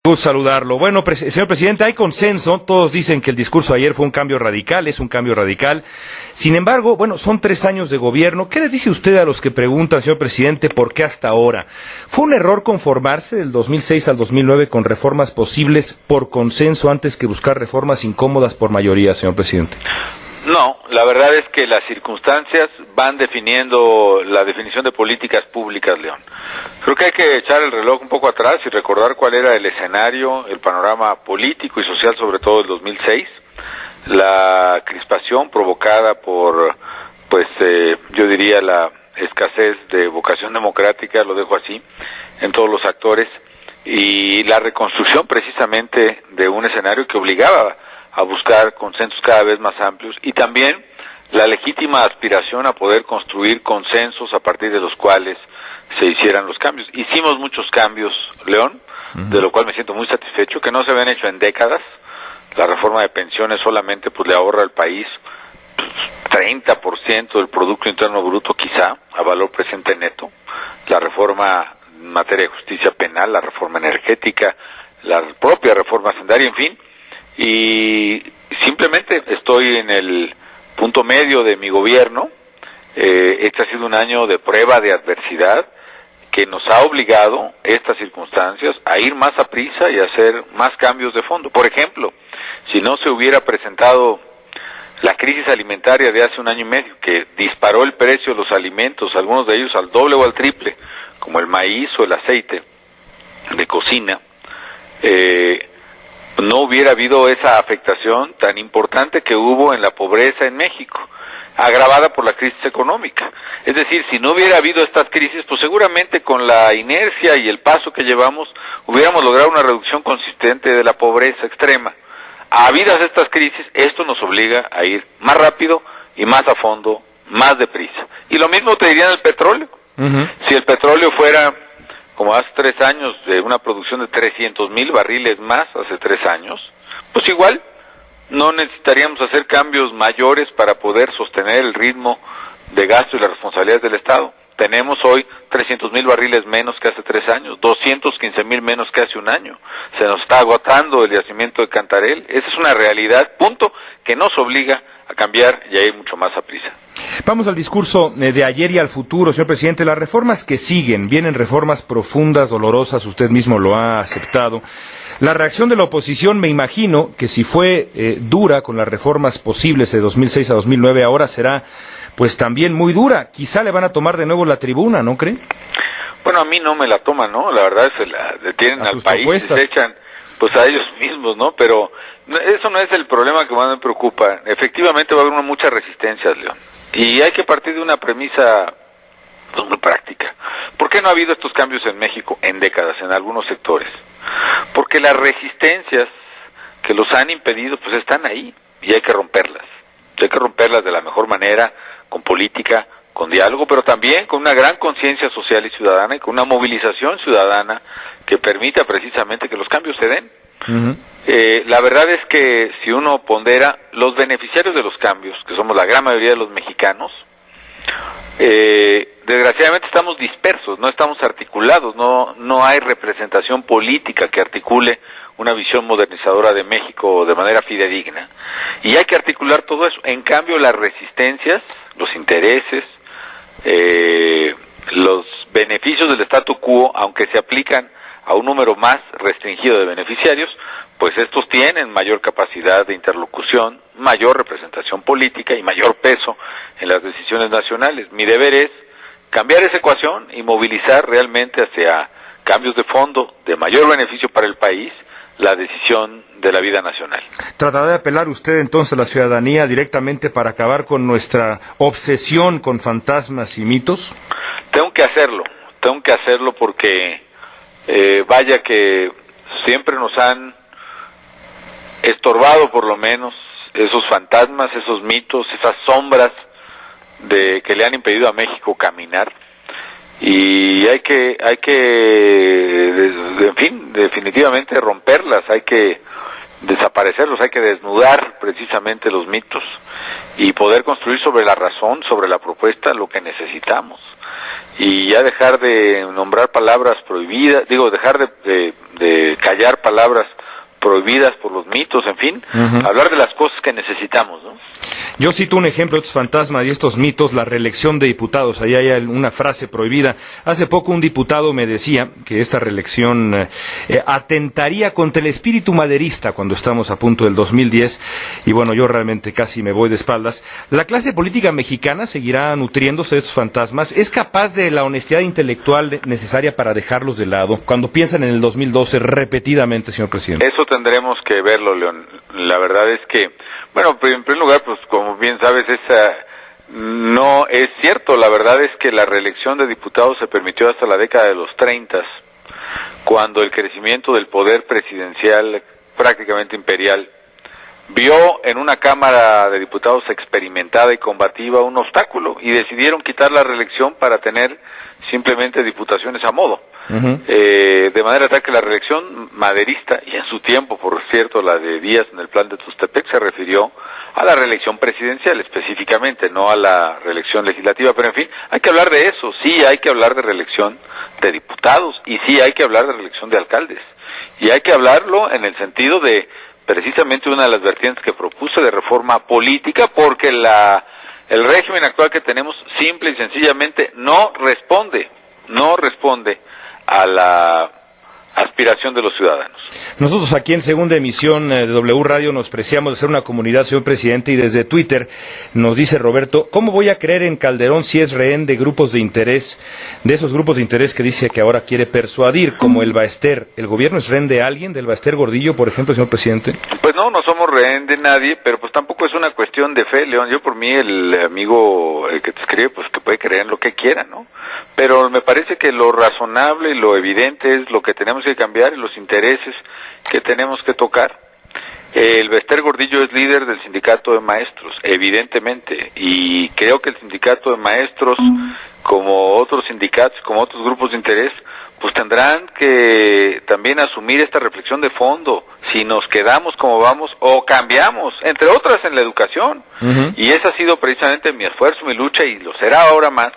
Gusto saludarlo. Bueno, señor presidente, hay consenso. Todos dicen que el discurso de ayer fue un cambio radical, es un cambio radical. Sin embargo, bueno, son 3 años de gobierno. ¿Qué les dice usted a los que preguntan, señor presidente, por qué hasta ahora? ¿Fue un error conformarse del 2006 al 2009 con reformas posibles por consenso antes que buscar reformas incómodas por mayoría, señor presidente? No, la verdad es que las circunstancias van definiendo la definición de políticas públicas, León. Creo que hay que echar el reloj un poco atrás y recordar cuál era el escenario, el panorama político y social, sobre todo del 2006, la crispación provocada por, yo diría la escasez de vocación democrática, lo dejo así, en todos los actores, y la reconstrucción precisamente de un escenario que obligaba a buscar consensos cada vez más amplios y también la legítima aspiración a poder construir consensos a partir de los cuales se hicieran los cambios. Hicimos muchos cambios, León, de lo cual me siento muy satisfecho, que no se habían hecho en décadas. La reforma de pensiones solamente pues le ahorra al país 30% del Producto Interno Bruto quizá, a valor presente neto. La reforma en materia de justicia penal, la reforma energética, la propia reforma hacendaria, en fin. Y simplemente estoy en el punto medio de mi gobierno. Este ha sido un año de prueba de adversidad que nos ha obligado, estas circunstancias, a ir más a prisa y a hacer más cambios de fondo. Por ejemplo, si no se hubiera presentado la crisis alimentaria de hace 1 año y medio, que disparó el precio de los alimentos, algunos de ellos al doble o al triple, como el maíz o el aceite de cocina, no hubiera habido esa afectación tan importante que hubo en la pobreza en México, agravada por la crisis económica. Es decir, si no hubiera habido estas crisis, pues seguramente con la inercia y el paso que llevamos, hubiéramos logrado una reducción consistente de la pobreza extrema. Habidas estas crisis, esto nos obliga a ir más rápido y más a fondo, más deprisa. Y lo mismo te diría en el petróleo. Si el petróleo fuera como hace 3 años, de una producción de 300,000 barriles más hace 3 años, pues igual no necesitaríamos hacer cambios mayores para poder sostener el ritmo de gasto y las responsabilidades del Estado. Tenemos hoy 300,000 barriles menos que hace 3 años, 215,000 menos que hace 1 año. Se nos está agotando el yacimiento de Cantarell. Esa es una realidad, punto, que nos obliga a cambiar y a ir mucho más a prisa. Vamos al discurso de ayer y al futuro, señor presidente. Las reformas que siguen, vienen reformas profundas, dolorosas, usted mismo lo ha aceptado. La reacción de la oposición, me imagino que si fue dura con las reformas posibles de 2006 a 2009, ahora será pues también muy dura. Quizá le van a tomar de nuevo la tribuna, ¿no cree? Bueno, a mí no me la toman, ¿no? La verdad es que la detienen al país, se echan pues a ellos mismos, ¿no? Pero eso no es el problema que más me preocupa. Efectivamente va a haber muchas resistencias, León. Y hay que partir de una premisa pues, muy práctica. ¿Por qué no ha habido estos cambios en México en décadas, en algunos sectores? Porque las resistencias que los han impedido, pues están ahí y hay que romperlas. Hay que romperlas de la mejor manera, con política, con diálogo, pero también con una gran conciencia social y ciudadana y con una movilización ciudadana que permita precisamente que los cambios se den. La verdad es que si uno pondera los beneficiarios de los cambios, que somos la gran mayoría de los mexicanos, desgraciadamente estamos dispersos, no estamos articulados, no hay representación política que articule una visión modernizadora de México de manera fidedigna, y hay que articular todo eso. En cambio, las resistencias, los intereses, los beneficios del statu quo, aunque se aplican a un número más restringido de beneficiarios, pues estos tienen mayor capacidad de interlocución, mayor representación política y mayor peso en las decisiones nacionales. Mi deber es cambiar esa ecuación y movilizar realmente hacia cambios de fondo de mayor beneficio para el país, la decisión de la vida nacional. ¿Tratará de apelar usted entonces a la ciudadanía directamente para acabar con nuestra obsesión con fantasmas y mitos? Tengo que hacerlo porque vaya que siempre nos han estorbado por lo menos esos fantasmas, esos mitos, esas sombras que le han impedido a México caminar. Y hay que, en fin, definitivamente romperlas, hay que desaparecerlos, hay que desnudar precisamente los mitos y poder construir sobre la razón, sobre la propuesta, lo que necesitamos. y ya dejar de nombrar palabras prohibidas, dejar de callar palabras prohibidas por los mitos, en fin, hablar de las cosas que necesitamos, ¿no? Yo cito un ejemplo de estos fantasmas y estos mitos, la reelección de diputados. Ahí hay una frase prohibida. Hace poco un diputado me decía que esta reelección atentaría contra el espíritu maderista cuando estamos a punto del 2010. Y bueno, yo realmente casi me voy de espaldas. ¿La clase política mexicana seguirá nutriéndose de estos fantasmas? ¿Es capaz de la honestidad intelectual necesaria para dejarlos de lado cuando piensan en el 2012 repetidamente, señor presidente? Eso tendremos que verlo, León. La verdad es que, bueno, en primer lugar, pues como bien sabes, no es cierto. La verdad es que la reelección de diputados se permitió hasta la década de los 30, cuando el crecimiento del poder presidencial prácticamente imperial vio en una Cámara de Diputados experimentada y combativa un obstáculo y decidieron quitar la reelección para tener simplemente diputaciones a modo. De manera tal que la reelección maderista, y en su tiempo, por cierto, la de Díaz en el plan de Tustepec, se refirió a la reelección presidencial específicamente, no a la reelección legislativa, pero en fin, hay que hablar de eso, sí hay que hablar de reelección de diputados, y sí hay que hablar de reelección de alcaldes, y hay que hablarlo en el sentido de precisamente una de las vertientes que propuse de reforma política, porque el régimen actual que tenemos simple y sencillamente no responde a la aspiración de los ciudadanos. Nosotros aquí en Segunda Emisión de W Radio nos preciamos de ser una comunidad, señor presidente, y desde Twitter nos dice Roberto: ¿cómo voy a creer en Calderón si es rehén de grupos de interés, de esos grupos de interés que dice que ahora quiere persuadir, como el Baester? ¿El gobierno es rehén de alguien, del Baester Gordillo, por ejemplo, señor presidente? Pues no somos rehén de nadie, pero pues tampoco es una cuestión de fe, León. Yo por mí, el amigo que te escribe, pues que puede creer en lo que quiera, ¿no? Pero me parece que lo razonable y lo evidente es lo que tenemos que cambiar y los intereses que tenemos que tocar. El Baester Gordillo es líder del sindicato de maestros, evidentemente, y creo que el sindicato de maestros, como otros sindicatos, como otros grupos de interés, pues tendrán que también asumir esta reflexión de fondo, si nos quedamos como vamos o cambiamos, entre otras en la educación. Y ese ha sido precisamente mi esfuerzo, mi lucha, y lo será ahora más,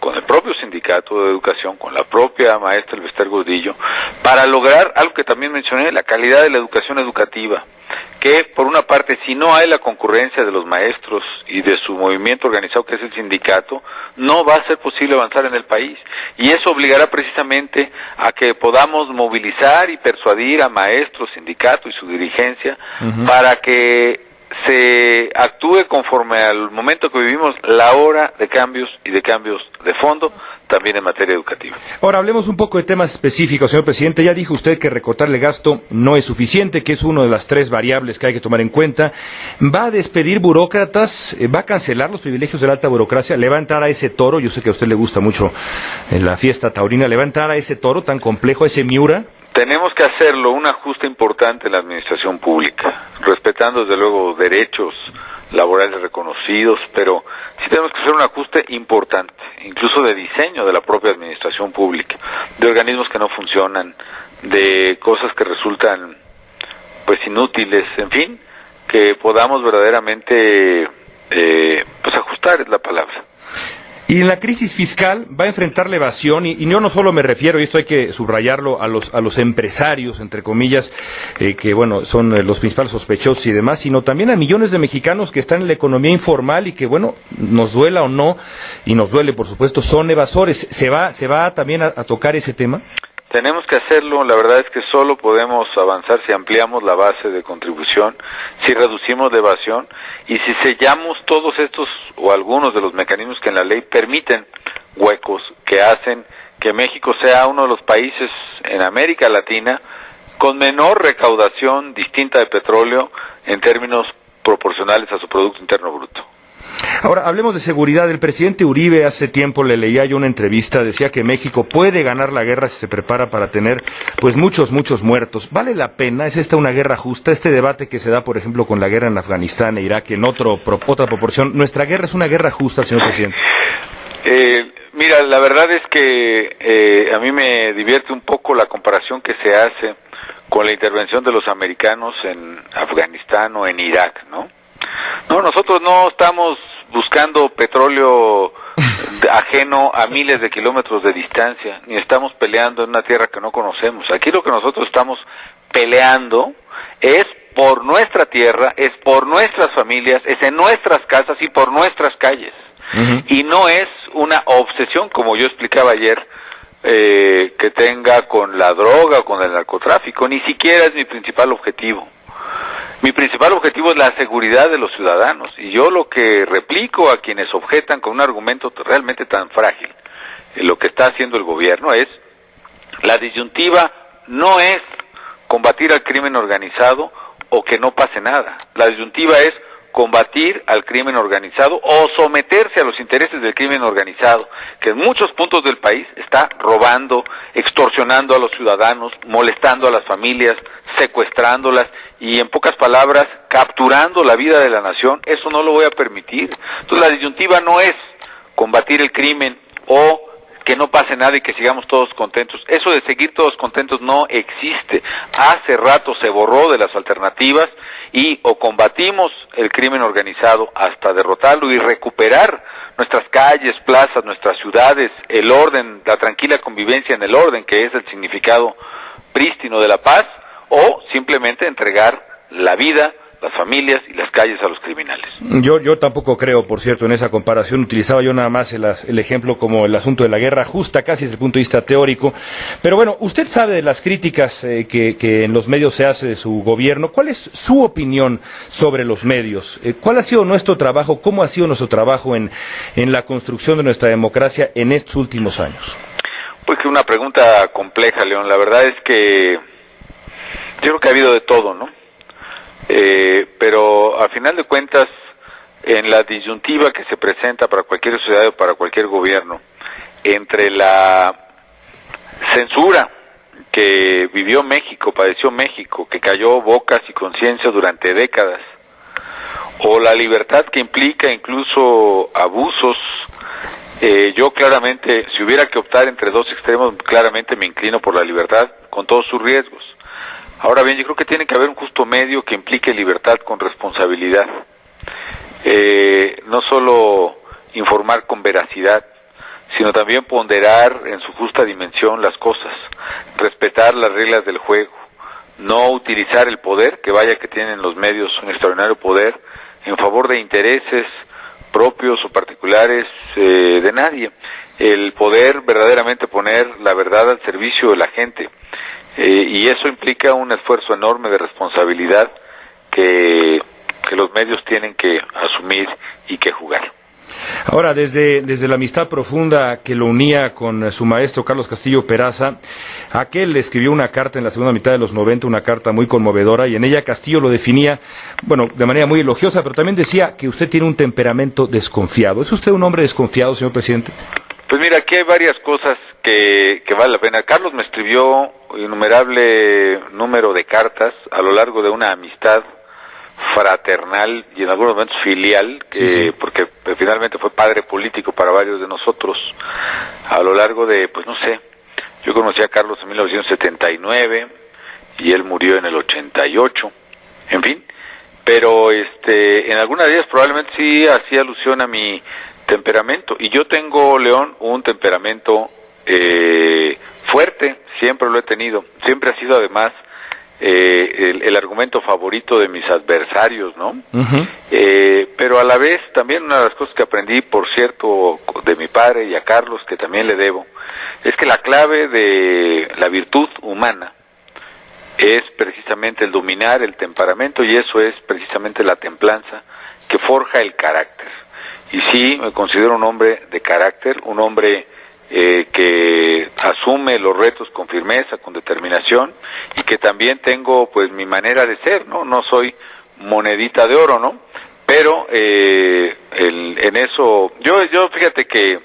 con el propio sindicato de educación, con la propia maestra el Baester Gordillo, para lograr algo que también mencioné, la calidad de la educación educativa, que por una parte, si no hay la concurrencia de los maestros y de su movimiento organizado que es el sindicato, no va a ser posible avanzar en el país, y eso obligará precisamente a que podamos movilizar y persuadir a maestros, sindicato y su dirigencia para que se actúe conforme al momento que vivimos, la hora de cambios y de cambios de fondo, también en materia educativa. Ahora hablemos un poco de temas específicos, señor presidente. Ya dijo usted que recortarle gasto no es suficiente, que es una de las 3 variables que hay que tomar en cuenta. ¿Va a despedir burócratas? ¿Va a cancelar los privilegios de la alta burocracia? ¿Le va a entrar a ese toro? Yo sé que a usted le gusta mucho la fiesta taurina. ¿Le va a entrar a ese toro tan complejo, a ese Miura? Tenemos que hacerlo, un ajuste importante en la administración pública, respetando desde luego derechos laborales reconocidos, pero sí tenemos que hacer un ajuste importante, incluso de diseño de la propia administración pública, de organismos que no funcionan, de cosas que resultan pues inútiles, en fin, que podamos verdaderamente pues ajustar es la palabra. Y en la crisis fiscal va a enfrentar la evasión, y yo no solo me refiero, y esto hay que subrayarlo, a los empresarios, entre comillas, que bueno, son los principales sospechosos y demás, sino también a millones de mexicanos que están en la economía informal y que, bueno, nos duela o no, y nos duele por supuesto, son evasores. ¿Se va también a tocar ese tema? Tenemos que hacerlo, la verdad es que solo podemos avanzar si ampliamos la base de contribución, si reducimos la evasión y si sellamos todos estos o algunos de los mecanismos que en la ley permiten huecos que hacen que México sea uno de los países en América Latina con menor recaudación distinta de petróleo en términos proporcionales a su Producto Interno Bruto. Ahora, hablemos de seguridad. El presidente Uribe, hace tiempo le leía yo una entrevista, decía que México puede ganar la guerra si se prepara para tener pues muchos muertos. ¿Vale la pena? ¿Es esta una guerra justa? Este debate que se da, por ejemplo, con la guerra en Afganistán e Irak en otra proporción. ¿Nuestra guerra es una guerra justa, señor presidente? Mira, la verdad es que a mí me divierte un poco la comparación que se hace con la intervención de los americanos en Afganistán o en Irak, ¿no? No, nosotros no estamos buscando petróleo ajeno a miles de kilómetros de distancia, ni estamos peleando en una tierra que no conocemos. Aquí lo que nosotros estamos peleando es por nuestra tierra, es por nuestras familias, es en nuestras casas y por nuestras calles. Y no es una obsesión, como yo explicaba ayer, que tenga con la droga o con el narcotráfico. Ni siquiera es mi principal objetivo. Mi principal objetivo es la seguridad de los ciudadanos, y yo lo que replico a quienes objetan con un argumento realmente tan frágil, lo que está haciendo el gobierno es, la disyuntiva no es combatir al crimen organizado o que no pase nada, la disyuntiva es combatir al crimen organizado o someterse a los intereses del crimen organizado, que en muchos puntos del país está robando, extorsionando a los ciudadanos, molestando a las familias, secuestrándolas y, en pocas palabras, capturando la vida de la nación. Eso no lo voy a permitir. Entonces la disyuntiva no es combatir el crimen o que no pase nada y que sigamos todos contentos. Eso de seguir todos contentos no existe. Hace rato se borró de las alternativas, y o combatimos el crimen organizado hasta derrotarlo y recuperar nuestras calles, plazas, nuestras ciudades, el orden, la tranquila convivencia en el orden, que es el significado prístino de la paz, o simplemente entregar la vida, las familias y las calles a los criminales. Yo tampoco creo, por cierto, en esa comparación. Utilizaba yo nada más el ejemplo como el asunto de la guerra justa, casi desde el punto de vista teórico. Pero bueno, usted sabe de las críticas que en los medios se hace de su gobierno. ¿Cuál es su opinión sobre los medios? ¿Cuál ha sido nuestro trabajo? ¿Cómo ha sido nuestro trabajo en la construcción de nuestra democracia en estos últimos años? Pues que una pregunta compleja, León. La verdad es que yo creo que ha habido de todo, ¿no? Pero al final de cuentas, en la disyuntiva que se presenta para cualquier sociedad o para cualquier gobierno, entre la censura que vivió México, padeció México, que cayó bocas y conciencias durante décadas, o la libertad que implica incluso abusos, yo claramente, si hubiera que optar entre dos extremos, claramente me inclino por la libertad, con todos sus riesgos. Ahora bien, yo creo que tiene que haber un justo medio que implique libertad con responsabilidad. No solo informar con veracidad, sino también ponderar en su justa dimensión las cosas, respetar las reglas del juego, no utilizar el poder, que vaya que tienen los medios un extraordinario poder, en favor de intereses propios o particulares de nadie. El poder verdaderamente poner la verdad al servicio de la gente. Y eso implica un esfuerzo enorme de responsabilidad que los medios tienen que asumir y que jugar. Ahora, desde la amistad profunda que lo unía con su maestro Carlos Castillo Peraza, aquel le escribió una carta en la segunda mitad de los 90, una carta muy conmovedora, y en ella Castillo lo definía, bueno, de manera muy elogiosa, pero también decía que usted tiene un temperamento desconfiado. ¿Es usted un hombre desconfiado, señor presidente? Pues mira, aquí hay varias cosas que vale la pena. Carlos me escribió innumerable número de cartas a lo largo de una amistad fraternal y en algunos momentos filial, sí. Porque finalmente fue padre político para varios de nosotros a lo largo de, pues no sé, yo conocí a Carlos en 1979 y él murió en el 88, en fin, pero en algunas de ellas probablemente sí hacía alusión a mi temperamento, y yo tengo, León, un temperamento fuerte, siempre lo he tenido, siempre ha sido además el argumento favorito de mis adversarios, ¿no? Uh-huh. Pero a la vez también una de las cosas que aprendí, por cierto, de mi padre y a Carlos, que también le debo, es que la clave de la virtud humana es precisamente el dominar el temperamento, y eso es precisamente la templanza que forja el carácter. Y sí, me considero un hombre de carácter, un hombre que asume los retos con firmeza, con determinación, y que también tengo pues mi manera de ser, no soy monedita de oro, ¿no? Pero en eso, yo fíjate que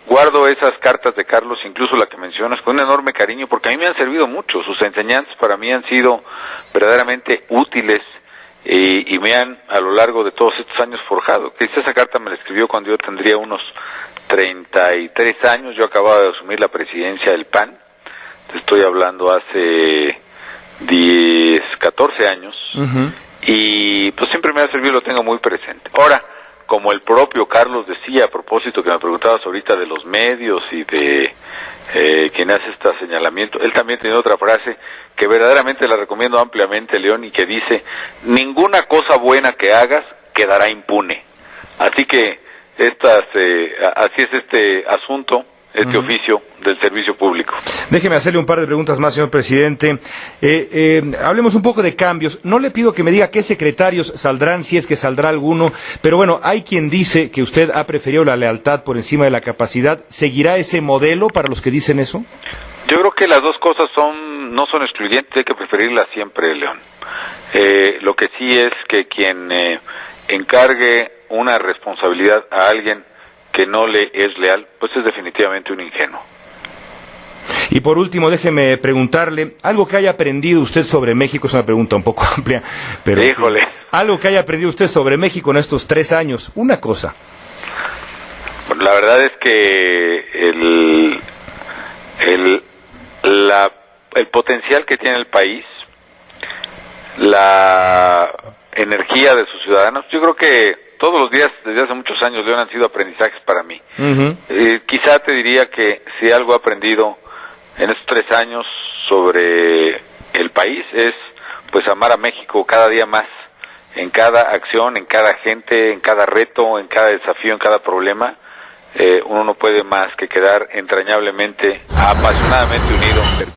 guardo esas cartas de Carlos, incluso la que mencionas, con un enorme cariño, porque a mí me han servido mucho, sus enseñanzas para mí han sido verdaderamente útiles, y me han a lo largo de todos estos años forjado. Esa carta me la escribió cuando yo tendría unos 33 años, yo acababa de asumir la presidencia del PAN, te estoy hablando hace 14 años, uh-huh. Y pues siempre me ha servido, lo tengo muy presente. Ahora, como el propio Carlos decía, a propósito que me preguntabas ahorita de los medios y de quien hace este señalamiento, él también tiene otra frase que verdaderamente la recomiendo ampliamente, León, y que dice: ninguna cosa buena que hagas quedará impune. Así que así es este asunto, este oficio del servicio público. Déjeme hacerle un par de preguntas más, señor presidente. Hablemos un poco de cambios. No le pido que me diga qué secretarios saldrán, si es que saldrá alguno, pero bueno, hay quien dice que usted ha preferido la lealtad por encima de la capacidad. ¿Seguirá ese modelo para los que dicen eso? Yo creo que las dos cosas no son excluyentes, hay que preferirlas siempre, León. Lo que sí es que quien encargue una responsabilidad a alguien que no le es leal, pues es definitivamente un ingenuo. Y por último, déjeme preguntarle, algo que haya aprendido usted sobre México, es una pregunta un poco amplia, pero híjole, algo que haya aprendido usted sobre México en estos 3 años, una cosa. Bueno, la verdad es que el potencial que tiene el país, la energía de sus ciudadanos, yo creo que todos los días desde hace muchos años, León, han sido aprendizajes para mí. Quizá te diría que si algo he aprendido en estos 3 años sobre el país es pues amar a México cada día más, en cada acción, en cada gente, en cada reto, en cada desafío, en cada problema. Uno no puede más que quedar entrañablemente, apasionadamente unido.